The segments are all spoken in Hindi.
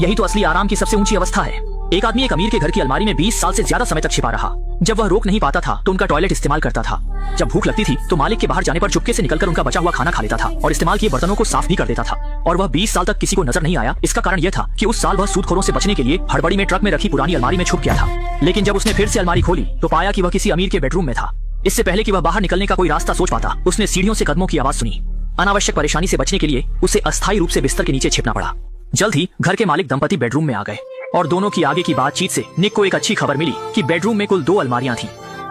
यही तो असली आराम की सबसे ऊंची अवस्था है। एक आदमी एक अमीर के घर की अलमारी में 20 साल से ज्यादा समय तक छिपा रहा। जब वह रोक नहीं पाता था तो उनका टॉयलेट इस्तेमाल करता था। जब भूख लगती थी तो मालिक के बाहर जाने पर चुपके से निकलकर उनका बचा हुआ खाना खा लेता था और इस्तेमाल किए बर्तनों को साफ भी कर देता था। और वह 20 साल तक किसी को नजर नहीं आया। इसका कारण यह था कि उस साल वह सूदखोरों से बचने के लिए हड़बड़ी में ट्रक में रखी पुरानी अलमारी में छुप गया था। लेकिन जब उसने फिर से अलमारी खोली तो पाया कि वह किसी अमीर के बेडरूम में था। इससे पहले कि वह बाहर निकलने का कोई रास्ता सोच पाता, उसने सीढ़ियों से कदमों की आवाज सुनी। अनावश्यक परेशानी से बचने के लिए उसे अस्थायी रूप से बिस्तर के नीचे छिपना पड़ा। जल्द ही घर के मालिक दंपति बेडरूम में आ गए और दोनों की आगे की बातचीत से निक को एक अच्छी खबर मिली कि बेडरूम में कुल 2 अलमारियां थीं।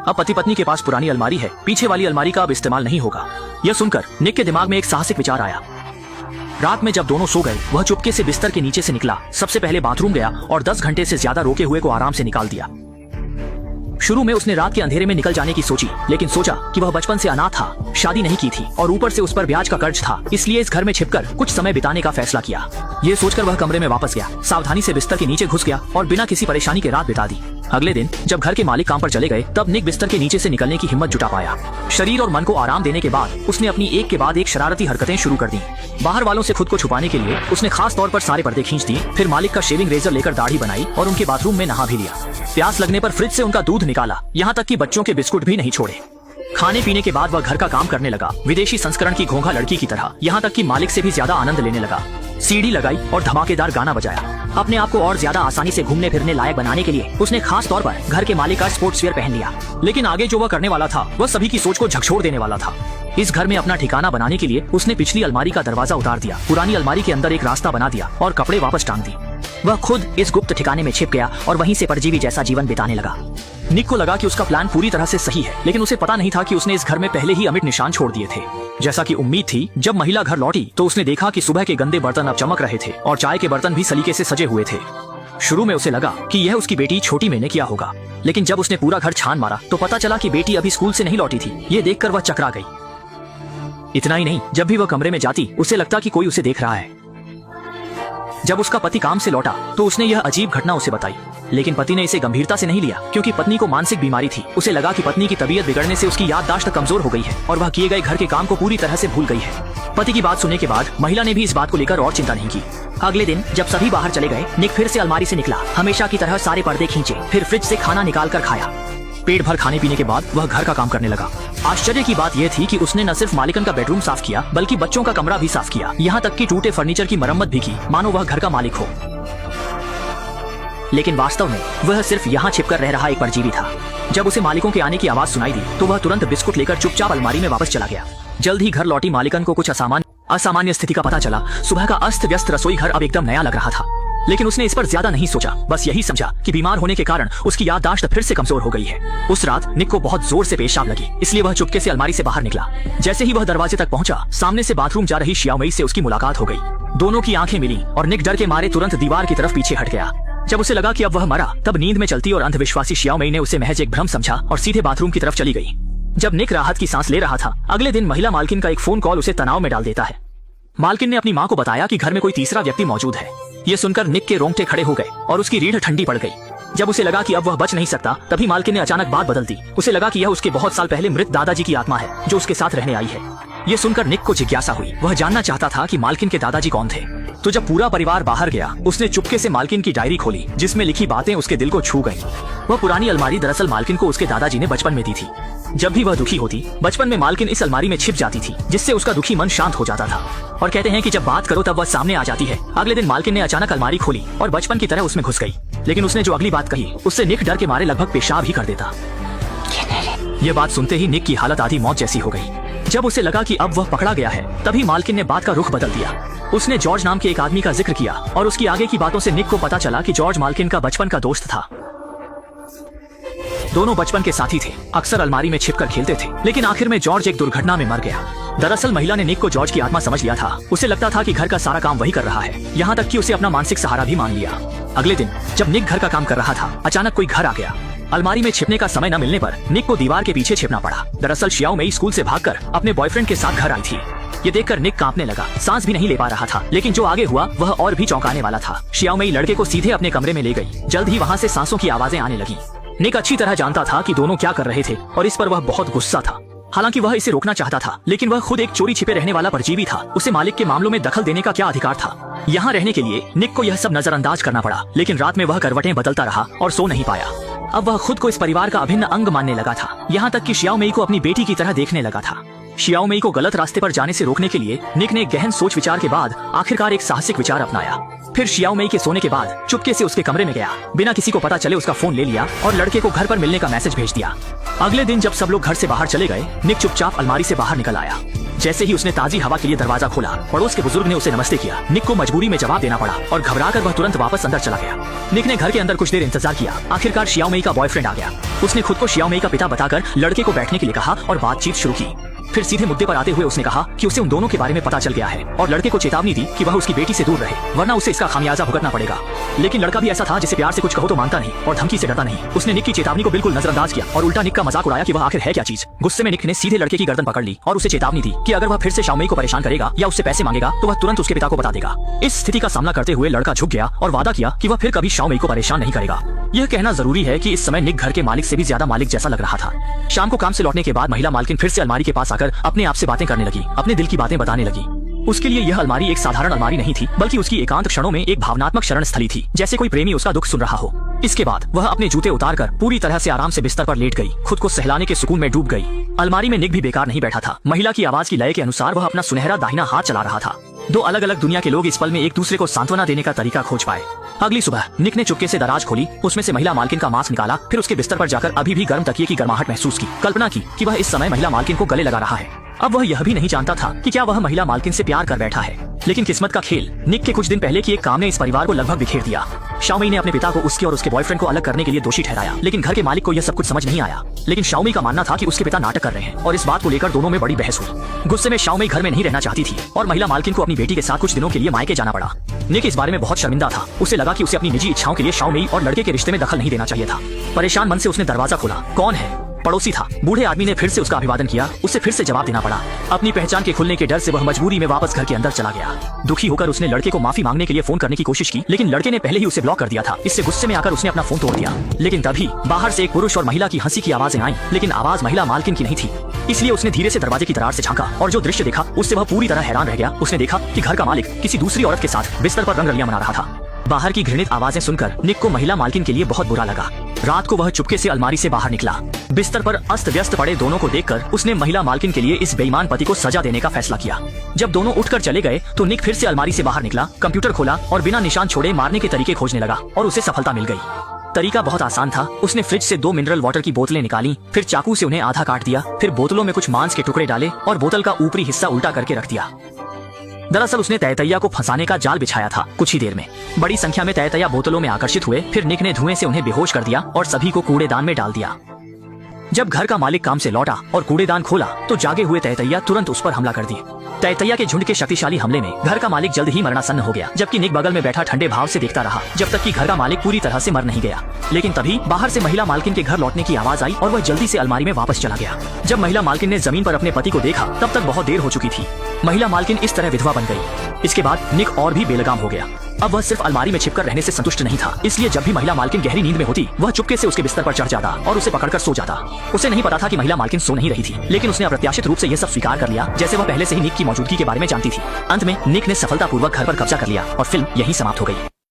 अब पति पत्नी के पास पुरानी अलमारी है, पीछे वाली अलमारी का अब इस्तेमाल नहीं होगा। यह सुनकर निक के दिमाग में एक साहसिक विचार आया। रात में जब दोनों सो गए, वह चुपके से बिस्तर के नीचे से निकला। सबसे पहले बाथरूम गया और 10 घंटे से ज्यादा रोके हुए को आराम से निकाल दिया। शुरू में उसने रात के अंधेरे में निकल जाने की सोची, लेकिन सोचा कि वह बचपन से अनाथ था, शादी नहीं की थी और ऊपर से उस पर ब्याज का कर्ज था। इसलिए इस घर में छिपकर कुछ समय बिताने का फैसला किया। ये सोचकर वह कमरे में वापस गया, सावधानी से बिस्तर के नीचे घुस गया और बिना किसी परेशानी के रात बिता दी। अगले दिन जब घर के मालिक काम पर चले गए, तब निक बिस्तर के नीचे से निकलने की हिम्मत जुटा पाया। शरीर और मन को आराम देने के बाद उसने अपनी एक के बाद एक शरारती हरकतें शुरू कर दी। बाहर वालों से खुद को छुपाने के लिए उसने खास तौर पर सारे पर्दे खींच दिए। फिर मालिक का शेविंग रेजर लेकर दाढ़ी बनाई और उनके बाथरूम में नहा भी लिया। प्यास लगने पर फ्रिज से उनका दूध निकाला, यहाँ तक कि बच्चों के बिस्कुट भी नहीं छोड़े। खाने पीने के बाद वह घर का काम करने लगा, विदेशी संस्करण की घोंघा लड़की की तरह। यहाँ तक कि मालिक से भी ज्यादा आनंद लेने लगा। सीडी लगाई और धमाकेदार गाना बजाया। अपने आप को और ज्यादा आसानी से घूमने फिरने लायक बनाने के लिए उसने खास तौर पर घर के मालिक का स्पोर्ट्स वियर पहन लिया। लेकिन आगे जो वह करने वाला था वह सभी की सोच को झकझोर देने वाला था। इस घर में अपना ठिकाना बनाने के लिए उसने पिछली अलमारी का दरवाजा उतार दिया, पुरानी अलमारी के अंदर एक रास्ता बना दिया और कपड़े वापस टांग दी। वह खुद इस गुप्त ठिकाने में छिप गया और वहीं से परजीवी जैसा जीवन बिताने लगा। निक को लगा कि उसका प्लान पूरी तरह से सही है, लेकिन उसे पता नहीं था कि उसने इस घर में पहले ही अमिट निशान छोड़ दिए थे। जैसा कि उम्मीद थी, जब महिला घर लौटी तो उसने देखा कि सुबह के गंदे बर्तन अब चमक रहे थे और चाय के बर्तन भी सलीके से सजे हुए थे। शुरू में उसे लगा कि यह उसकी बेटी छोटी मैंने किया होगा, लेकिन जब उसने पूरा घर छान मारा तो पता चला कि बेटी अभी स्कूल से नहीं लौटी थी। ये देखकर वह चकरा गई। इतना ही नहीं, जब भी वह कमरे में जाती उसे लगता कि कोई उसे देख रहा है। जब उसका पति काम से लौटा तो उसने यह अजीब घटना उसे बताई, लेकिन पति ने इसे गंभीरता से नहीं लिया, क्योंकि पत्नी को मानसिक बीमारी थी। उसे लगा कि पत्नी की तबीयत बिगड़ने से उसकी याददाश्त कमजोर हो गई है और वह किए गए घर के काम को पूरी तरह से भूल गई है। पति की बात सुनने के बाद महिला ने भी इस बात को लेकर और चिंता नहीं की। अगले दिन जब सभी बाहर चले गए, निक फिर से अलमारी से निकला, हमेशा की तरह सारे पर्दे खींचे, फिर फ्रिज से खाना निकाल कर खाया। पेट भर खाने पीने के बाद वह घर का काम करने लगा। आश्चर्य की बात यह थी कि उसने न सिर्फ मालिकन का बेडरूम साफ किया, बल्कि बच्चों का कमरा भी साफ किया, यहाँ तक कि टूटे फर्नीचर की मरम्मत भी की, मानो वह घर का मालिक हो। लेकिन वास्तव में वह सिर्फ यहाँ छिपकर रह रहा एक परजीवी था। जब उसे मालिकों के आने की आवाज सुनाई दी तो वह तुरंत बिस्कुट लेकर चुपचाप अलमारी में वापस चला गया। जल्द ही घर लौटी मालिकन को कुछ असामान्य स्थिति का पता चला। सुबह का अस्त व्यस्त रसोई घर अब एकदम नया लग रहा था, लेकिन उसने इस पर ज्यादा नहीं सोचा। बस यही समझा कि बीमार होने के कारण उसकी याददाश्त फिर से कमजोर हो गई है। उस रात निक को बहुत जोर से पेशाब लगी, इसलिए वह चुपके से अलमारी से बाहर निकला। जैसे ही वह दरवाजे तक पहुंचा, सामने से बाथरूम जा रही शियाओमई से उसकी मुलाकात हो गई। दोनों की आंखें मिली और निक डर के मारे तुरंत दीवार की तरफ पीछे हट गया। जब उसे लगा कि अब वह मरा, तब नींद में चलती और अंधविश्वासी शियाओमई ने उसे महज एक भ्रम समझा और सीधे बाथरूम की तरफ चली गई। जब निक राहत की सांस ले रहा था, अगले दिन महिला मालकिन का एक फोन कॉल उसे तनाव में डाल देता है। मालकिन ने अपनी माँ को बताया कि घर में कोई तीसरा व्यक्ति मौजूद है। ये सुनकर निक के रोंगटे खड़े हो गए और उसकी रीढ़ ठंडी पड़ गई। जब उसे लगा कि अब वह बच नहीं सकता, तभी मालकिन ने अचानक बात बदल दी। उसे लगा कि यह उसके बहुत साल पहले मृत दादाजी की आत्मा है जो उसके साथ रहने आई है। ये सुनकर निक को जिज्ञासा हुई। वह जानना चाहता था कि मालकिन के दादाजी कौन थे। तो जब पूरा परिवार बाहर गया, उसने चुपके से मालकिन की डायरी खोली, जिसमें लिखी बातें उसके दिल को छू गईं। वह पुरानी अलमारी दरअसल मालकिन को उसके दादाजी ने बचपन में दी थी। जब भी वह दुखी होती, बचपन में मालकिन इस अलमारी में छिप जाती थी, जिससे उसका दुखी मन शांत हो जाता था। और कहते हैं कि जब बात करो तब वह सामने आ जाती है। अगले दिन मालकिन ने अचानक अलमारी खोली और बचपन की तरह उसमें घुस गई। लेकिन उसने जो अगली बात कही, उससे निक डर के मारे लगभग पेशाब ही कर देता। यह बात सुनते ही निक की हालत आधी मौत जैसी हो गई। जब उसे लगा कि अब वह पकड़ा गया है, तभी मालकिन ने बात का रुख बदल दिया। उसने जॉर्ज नाम के एक आदमी का जिक्र किया और उसकी आगे की बातों से निक को पता चला कि जॉर्ज मालकिन का बचपन का दोस्त था। दोनों बचपन के साथी थे, अक्सर अलमारी में छिपकर खेलते थे, लेकिन आखिर में जॉर्ज एक दुर्घटना में मर गया। दरअसल महिला ने निक को जॉर्ज की आत्मा समझ लिया था। उसे लगता था कि घर का सारा काम वही कर रहा है, यहाँ तक कि उसे अपना मानसिक सहारा भी मान लिया। अगले दिन जब निक घर का काम कर रहा था, अचानक कोई घर आ गया। अलमारी में छिपने का समय न मिलने पर निक को दीवार के पीछे छिपना पड़ा। दरअसल शियाओमई स्कूल से भागकर अपने बॉयफ्रेंड के साथ घर आई थी। ये देखकर निक कांपने लगा, सांस भी नहीं ले पा रहा था। लेकिन जो आगे हुआ वह और भी चौंकाने वाला था। शियाओमई लड़के को सीधे अपने कमरे में ले गई। जल्द ही वहाँ से सांसों की आवाजें आने लगी। निक अच्छी तरह जानता था कि दोनों क्या कर रहे थे और इस पर वह बहुत गुस्सा था। हालांकि वह इसे रोकना चाहता था, लेकिन वह खुद एक चोरी छिपे रहने वाला परजीवी था। उसे मालिक के मामलों में दखल देने का क्या अधिकार था। यहाँ रहने के लिए निक को यह सब नजरअंदाज करना पड़ा, लेकिन रात में वह करवटें बदलता रहा और सो नहीं पाया। अब वह खुद को इस परिवार का अभिन्न अंग मानने लगा था, यहाँ तक कि शियाओ मेई को अपनी बेटी की तरह देखने लगा था। शियाओ मेई को गलत रास्ते पर जाने से रोकने के लिए निक ने गहन सोच विचार के बाद आखिरकार एक साहसिक विचार अपनाया। फिर शियाओ मेई के सोने के बाद चुपके से उसके कमरे में गया, बिना किसी को पता चले उसका फोन ले लिया और लड़के को घर पर मिलने का मैसेज भेज दिया। अगले दिन जब सब लोग घर से बाहर चले गए, निक चुपचाप अलमारी से बाहर निकल आया। जैसे ही उसने ताजी हवा के लिए दरवाजा खोला, पड़ोस के बुजुर्ग ने उसे नमस्ते किया। निक को मजबूरी में जवाब देना पड़ा और घबराकर वह तुरंत वापस अंदर चला गया। निक ने घर के अंदर कुछ देर इंतजार किया। आखिरकार शियाओ मेई का बॉयफ्रेंड आ गया। उसने खुद को शियाओ मेई का पिता बताकर लड़के को बैठने के लिए कहा और बातचीत शुरू की। फिर सीधे मुद्दे पर आते हुए उसने कहा कि उसे उन दोनों के बारे में पता चल गया है और लड़के को चेतावनी दी कि वह उसकी बेटी से दूर रहे, वरना उसे इसका खामियाजा भुगतना पड़ेगा। लेकिन लड़का भी ऐसा था जिसे प्यार से कुछ कहो तो मानता नहीं और धमकी से डरता नहीं। उसने निक की चेतावनी को बिल्कुल नजरअंदाज किया और उल्टा निक का मजाक उड़ाया कि वह आखिर है क्या चीज। गुस्से में निक ने सीधे लड़के की गर्दन पकड़ ली और उसे चेतावनी दी कि अगर वह फिर से शियाओ मेई को परेशान करेगा या उससे पैसे मांगेगा तो वह तुरंत उसके पिता को बता देगा। इस स्थिति का सामना करते हुए लड़का झुक गया और वादा किया कि वह फिर कभी शियाओ मेई को परेशान नहीं करेगा। यह कहना जरूरी है कि इस समय निक घर के मालिक से भी ज्यादा मालिक जैसा लग रहा था। शाम को काम से लौटने के बाद महिला मालकिन फिर से अलमारी के पास आकर अपने आप से बातें करने लगी, अपने दिल की बातें बताने लगी। उसके लिए यह अलमारी एक साधारण अलमारी नहीं थी, बल्कि उसकी एकांत क्षणों में एक भावनात्मक शरण स्थली थी, जैसे कोई प्रेमी उसका दुख सुन रहा हो। इसके बाद वह अपने जूते उतारकर पूरी तरह से आराम से बिस्तर पर लेट गई, खुद को सहलाने के सुकून में डूब गई। अलमारी में निक भी बेकार नहीं बैठा था। महिला की आवाज की लय के अनुसार वह अपना सुनहरा दाहिना हाथ चला रहा था। दो अलग अलग दुनिया के लोग इस पल में एक दूसरे को सांत्वना देने का तरीका खोज पाए। अगली सुबह निक ने चुपके से दराज खोली, उसमें से महिला मालकिन का मास्क निकाला, फिर उसके बिस्तर पर जाकर अभी भी गर्म तकिए की गर्माहट महसूस की। कल्पना की कि वह इस समय महिला मालकिन को गले लगा रहा है। अब वह यह भी नहीं जानता था कि क्या वह महिला मालकिन से प्यार कर बैठा है। लेकिन किस्मत का खेल, निक के कुछ दिन पहले की एक काम ने इस परिवार को लगभग बिखेर दिया। शियाओ मेई ने अपने पिता को उसके और उसके बॉयफ्रेंड को अलग करने के लिए दोषी ठहराया, लेकिन घर के मालिक को यह सब कुछ समझ नहीं आया। लेकिन शियाओ मेई का मानना था कि उसके पिता नाटक कर रहे हैं और इस बात को लेकर दोनों में बड़ी बहस हुई। गुस्से में शियाओ मेई घर में नहीं रहना चाहती थी और महिला मालकिन को अपनी बेटी के साथ कुछ दिनों के लिए मायके जाना पड़ा। निक इस बारे में बहुत शर्मिंदा था। उसे लगा कि उसे अपनी निजी इच्छाओं के लिए शियाओ मेई और लड़के के रिश्ते में दखल नहीं देना चाहिए था। परेशान मन से उसने दरवाजा खोला। कौन है? पड़ोसी था। बूढ़े आदमी ने फिर से उसका अभिवादन किया। उसे फिर से जवाब देना पड़ा। अपनी पहचान के खुलने के डर से वह मजबूरी में वापस घर के अंदर चला गया। दुखी होकर उसने लड़के को माफी मांगने के लिए फोन करने की कोशिश की, लेकिन लड़के ने पहले ही उसे ब्लॉक कर दिया था। इससे गुस्से में आकर उसने अपना फोन तोड़ दिया। लेकिन तभी बाहर से एक पुरुष और महिला की हंसी की आवाजें आईं, लेकिन आवाज महिला मालकिन की नहीं थी। इसलिए उसने धीरे से दरवाजे की दरार से झांका और जो दृश्य देखा उससे वह पूरी तरह हैरान रह गया। उसने देखा कि घर का मालिक किसी दूसरी औरत के साथ बिस्तर पर रंगरलियां मना रहा था। बाहर की घृणित आवाजें सुनकर निक को महिला मालकिन के लिए बहुत बुरा लगा। रात को वह चुपके से अलमारी से बाहर निकला। बिस्तर पर अस्त व्यस्त पड़े दोनों को देखकर उसने महिला मालकिन के लिए इस बेईमान पति को सजा देने का फैसला किया। जब दोनों उठकर चले गए तो निक फिर से अलमारी से बाहर निकला, कंप्यूटर खोला और बिना निशान छोड़े मारने के तरीके खोजने लगा और उसे सफलता मिल गई। तरीका बहुत आसान था। उसने फ्रिज से 2 मिनरल वाटर की बोतलें निकाली, फिर चाकू से उन्हें आधा काट दिया, फिर बोतलों में कुछ मांस के टुकड़े डाले और बोतल का ऊपरी हिस्सा उल्टा करके रख दिया। दरअसल उसने तैतैया को फंसाने का जाल बिछाया था। कुछ ही देर में बड़ी संख्या में तैतैया बोतलों में आकर्षित हुए। फिर निक ने धुएं से उन्हें बेहोश कर दिया और सभी को कूड़ेदान में डाल दिया। जब घर का मालिक काम से लौटा और कूड़ेदान खोला तो जागे हुए तैतैया तुरंत उस पर हमला कर दिए। तैतैया के झुंड के शक्तिशाली हमले में घर का मालिक जल्द ही मरणासन्न हो गया, जबकि निक बगल में बैठा ठंडे भाव से देखता रहा जब तक कि घर का मालिक पूरी तरह से मर नहीं गया। लेकिन तभी बाहर से महिला मालकिन के घर लौटने की आवाज आई और वह जल्दी से अलमारी में वापस चला गया। जब महिला मालकिन ने जमीन पर अपने पति को देखा तब तक बहुत देर हो चुकी थी। महिला मालकिन इस तरह विधवा बन गई। इसके बाद निक और भी बेलगाम हो गया। अब वह सिर्फ अलमारी में छिपकर रहने से संतुष्ट नहीं था, इसलिए जब भी महिला मालकिन गहरी नींद में होती वह चुपके से उसके बिस्तर पर चढ़ जाता और उसे पकड़कर सो जाता। उसे नहीं पता था कि महिला मालकिन सो नहीं रही थी, लेकिन उसने अप्रत्याशित रूप से यह सब स्वीकार कर लिया, जैसे वह पहले से ही निक की मौजूदगी के बारे में जानती थी। अंत में निक ने सफलतापूर्वक घर पर कब्जा कर लिया और फिल्म यहीं समाप्त हो गई।